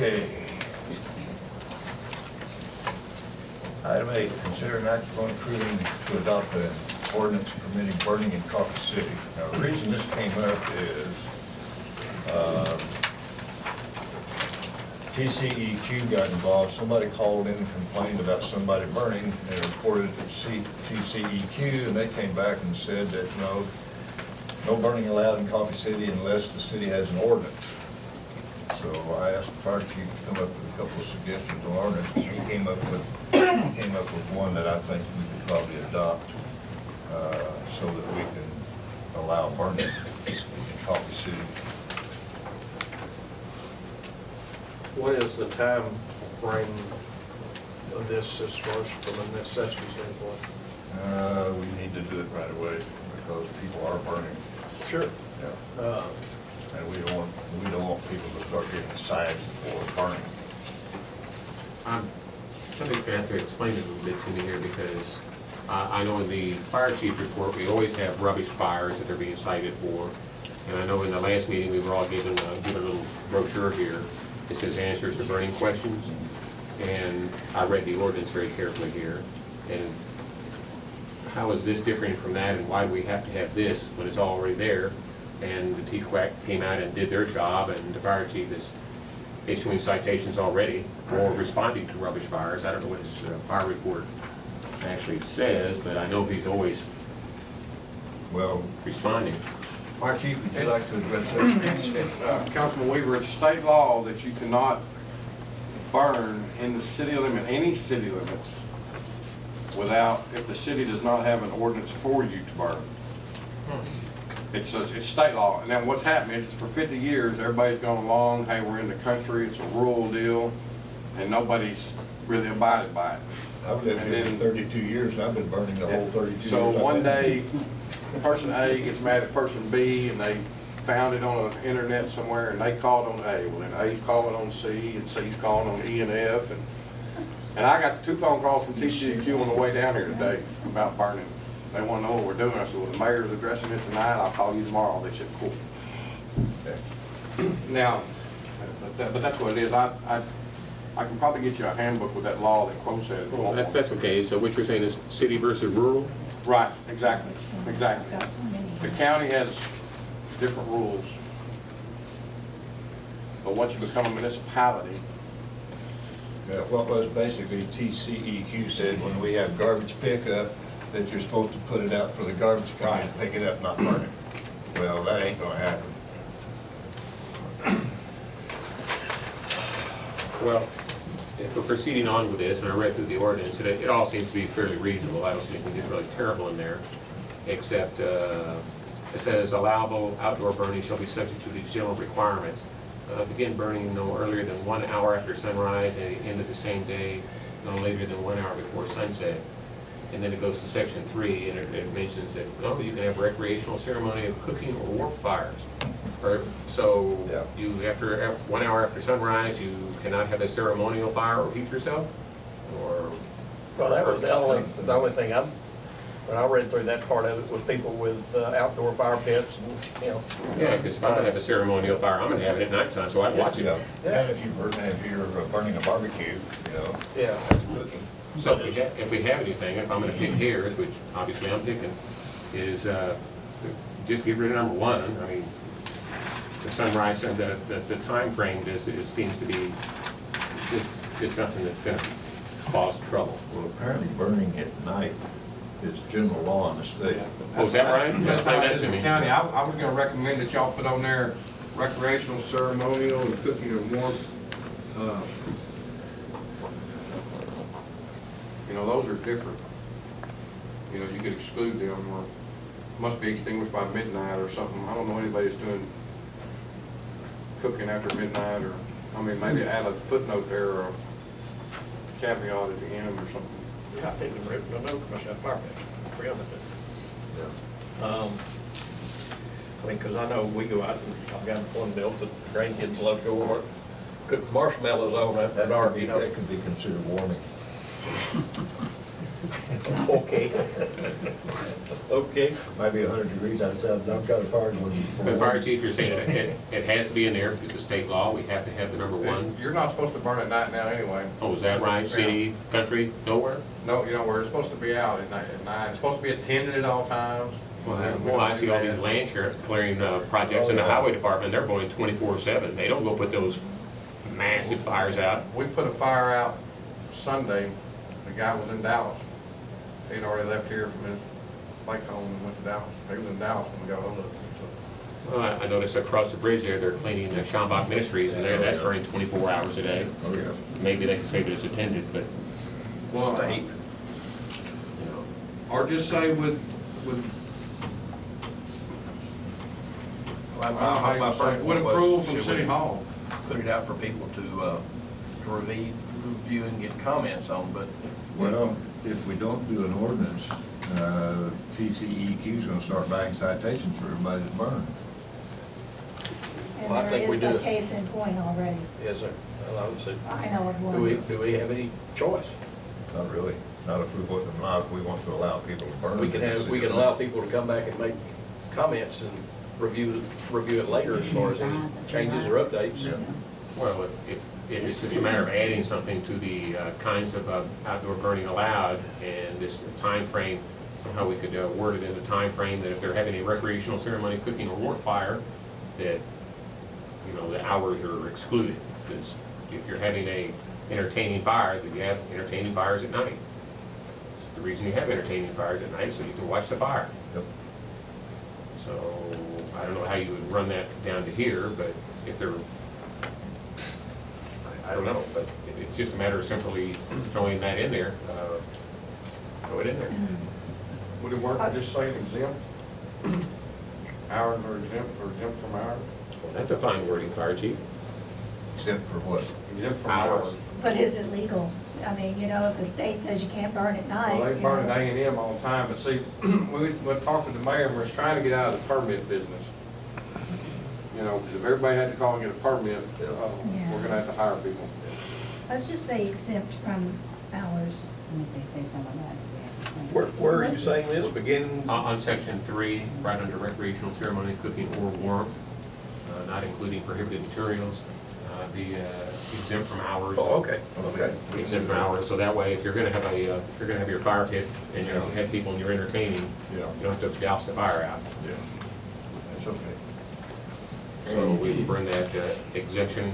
Okay. Item 8, consider an act upon approving to adopt an ordinance permitting burning in Coffee City. Now, the reason this came up is TCEQ got involved. Somebody called in and complained about somebody burning and reported it to TCEQ, and they came back and said that no burning allowed in Coffee City unless the city has an ordinance. So I asked the fire chief to come up with a couple of suggestions on ordinance, and he came up with one that I think we could probably adopt so that we can allow burning in Coffee City. What is the time frame of this as far as from a necessity standpoint? We need to do it right away because people are burning. Sure. Yeah. And we don't want people to start getting cited for burning. Somebody's going to have to explain it a little bit to me here because I know in the fire chief report we always have rubbish fires that they're being cited for, and I know in the last meeting we were all given a little brochure here. It says answers to burning questions, and I read the ordinance very carefully here. And how is this different from that, and why do we have to have this when it's already there? And the TCEQ came out and did their job, and the fire chief is issuing citations already or responding to rubbish fires. I don't know what his fire report actually says, but I know he's always responding. Fire chief, would you like to address that? Councilman Weaver, it's state law that you cannot burn in the city limit, any city limits, if the city does not have an ordinance for you to burn. It's state law. And then what's happened is for 50 years, everybody's gone along, hey, we're in the country, it's a rural deal, and nobody's really abided by it. I've lived here for 32 years, and I've been burning the whole 32 years. So one day, person A gets mad at person B, and they found it on the internet somewhere, and they called on A. Well, then A's calling on C, and C's calling on E and F. And I got 2 phone calls from TCEQ on the way down here today about burning. They want to know what we're doing. I said, well, the mayor's addressing it tonight. I'll call you tomorrow. They said, cool. Okay. Now, but that's what it is. I can probably get you a handbook with that law that quotes that. Well, that's okay. So what you're saying is city versus rural? Right, exactly, exactly. The county has different rules, but once you become a municipality. Yeah, what was basically TCEQ said when we have garbage pickup that you're supposed to put it out for the garbage company to pick it up, not burn it. Well, that ain't gonna happen. Well, if we're proceeding on with this, and I read through the ordinance, it all seems to be fairly reasonable. I don't see anything really terrible in there, except it says allowable outdoor burning shall be subject to these general requirements. Begin burning no earlier than 1 hour after sunrise and the end of the same day, no later than 1 hour before sunset. And then it goes to section 3, and it mentions that you can have recreational ceremony of cooking or warmth fires. So you after 1 hour after sunrise, you cannot have a ceremonial fire or heat yourself, or Well, that was the only thing when I read through that part of it was people with outdoor fire pits and, yeah, because if I'm gonna have a ceremonial fire, I'm gonna have it at nighttime, so I'd watch it. And if you're burning a barbecue, yeah. that's cooking. So if we have anything, if I'm gonna pick hairs, which obviously I'm picking, is just get rid of number 1. I mean, the sunrise, the time frame seems to be just something that's gonna cause trouble. Well, apparently burning at night is general law in the state. Oh, is that right? That's Explain right. that to In me. the county, I was going to recommend that y'all put on there recreational, ceremonial, and cooking and warmth. Those are different. You could exclude them, or must be extinguished by midnight or something. I don't know anybody that's doing cooking after midnight, or maybe add a footnote there or a caveat at the end or something. Yeah, I didn't written a note myself, fire pits. I forgot about that. Because I know we go out and I've got one built that the grandkids love to go over, cook marshmallows on after dark, That could be considered warming. Okay. Okay. Might be 100 degrees outside, but I've got a fire going. But fire chief, you're saying it has to be in there because the state law, we have to have the number one. You're not supposed to burn at night now anyway. Oh, is that right? City, country, nowhere? No, you know, we're supposed to be out at night. It's supposed to be attended at all times. Well, I see all these land clearing projects in the highway department, they're going 24/7. They don't go put those massive fires out. We put a fire out Sunday. The guy was in Dallas. He'd already left here from his bike home and went to Dallas. He was in Dallas when we got hold of it. Well, I noticed across the bridge there, they're cleaning the Schambach Ministries, and that's burning 24 hours a day. Oh, yeah. Maybe they can say that it's attended, but, Well, you know. or just say with My first with one approval was, from should City we Hall. put it out for people to review and get comments on, but Well, if we don't do an ordinance, TCEQ is gonna start buying citations for everybody that burned. Well, I And think there we is do a it. case in point already. Yes, sir. Well, I would say, I know of do we, one. do we have any choice? Not really, not if we want, not if we want to allow people to burn. We can allow people to come back and make comments and review it later as far as any changes or updates. Yeah. Well, if it's just a matter of adding something to the kinds of outdoor burning allowed, and this time frame, somehow we could word it in a time frame that if they're having a recreational ceremony, cooking or war fire, that, you know, the hours are excluded. Because if you're having a entertaining fire, then you have entertaining fires at night. It's the reason you have entertaining fires at night, so you can watch the fire. Yep. So, I don't know how you would run that down to here, but if they're, I don't know, but if it's just a matter of simply throwing that in there, throw it in there. Would it work to just say exempt? Hours are exempt, or exempt from hours? Well, that's a fine wording, fire chief. Exempt for what? Exempt from Hours. hours. But is it legal? I mean, you know, if the state says you can't burn at night. Well, they you burn know. at A&M all the time, but see, we talked to the mayor, and we're trying to get out of the permit business. You know, because if everybody had to call and get a permit, we're gonna have to hire people. Let's just say exempt from hours. If they say some of that, yeah. Where are you saying this, beginning? On section 3, right under recreational ceremony, cooking or warmth, not including prohibited materials, be exempt from hours. Oh, okay, okay. Exempt from hours, so that way, if you're gonna have a, if you're gonna have your fire pit and you have people and you're entertaining, Yeah. you don't have to douse the fire out. Yeah. That's okay. So we will bring that exemption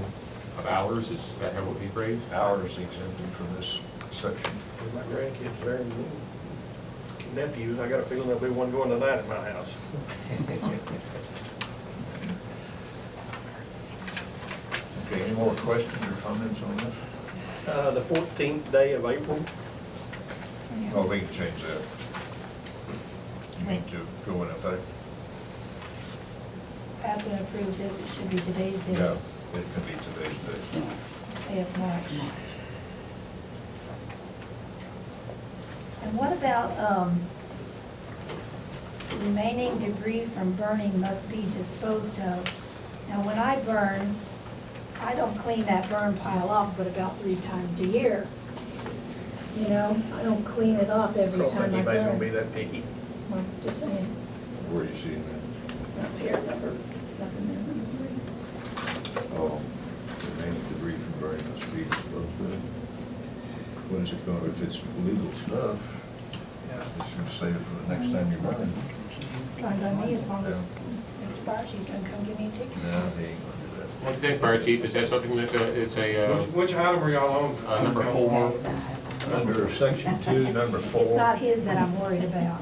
of hours, is that how it would be phrased? Hours exempted from this section. With my grandkids there and nephews, I got a feeling there'll be one going tonight at my house. Okay, any more questions or comments on this? The 14th day of April, Yeah. Oh, we can change that. You mean to go in effect? Pass and approve this, it should be today's date. Yeah, it can be today's date. Day of March. And what about, remaining debris from burning must be disposed of? Now, when I burn, I don't clean that burn pile off but about 3 times a year. You know, I don't clean it off I every don't time think I anybody's gonna be burn. that picky. Well, just saying, Where are you seeing that? up here, number 3. Oh, remaining debris from burning must be disposed of. When is it going, if it's legal stuff, it's going to save it for the next time you burn. It's fine by me, as long as Mr. Fire Chief doesn't come give me a ticket. No, they ain't going to do that. What do you think, fire chief, is that something that, it's a, Which item are y'all on? number 4? Under section 2, number 4. It's not his that I'm worried about.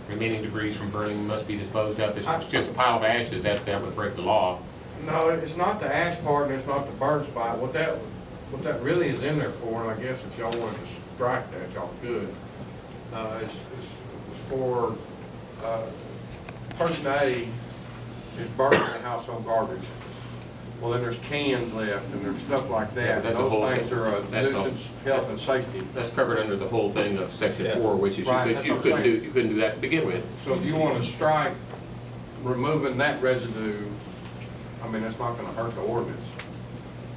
Remaining debris from burning must be disposed of. If it's just a pile of ashes, that would break the law. No, it's not the ash part, and it's not the burn spot. What that really is in there for, and I guess if y'all wanted to strike that, y'all could, it's for, person A is burning the household garbage. Well, then there's cans left, and there's stuff like Yeah, that. that's a whole Those things are a that's a- nuisance, health and safety. That's covered under the whole thing of section Yeah. 4, which is Right, that's what I'm saying. you couldn't do that to begin with. So if you want to strike removing that residue, I mean, it's not gonna hurt the ordinance,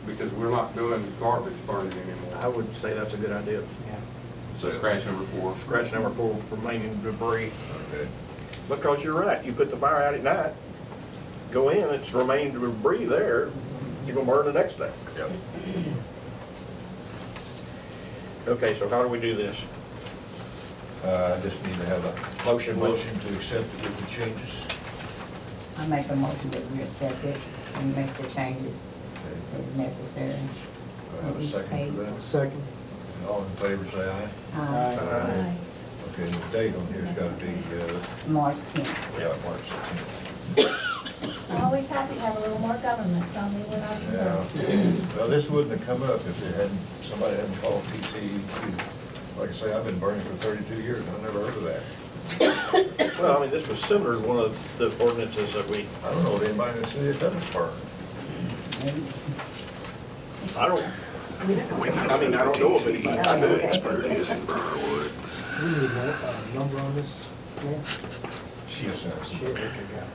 because we're not doing garbage burning I anymore. would say that's a good idea. So scratch number 4. Scratch number 4, remaining debris. Okay. Because you're right, you put the fire out at night, go in, it's remaining debris there, you're gonna burn the next day. Yep. Okay, so how do we do this? I just need to have a motion to accept it with the changes. I make a motion that we accept it and make the changes as necessary. Do I have a second for that? Second. All in favor, say aye. Aye. Okay, the date on here's got to be, March 10th. yeah, March 16th. I always have to have a little more government on me when I Yeah. converse. Well, this wouldn't have come up if it hadn't, somebody hadn't called TCEQ. Like I say, I've been burning for 32 years, and I never heard of that. Well, I mean, this was similar to one of the ordinances that we, I don't know of anybody in the city that doesn't burn. I don't, I mean, I don't know of anybody. I do. Okay. We need a number on this? Yeah. Yes, that's- Shit, okay, got it.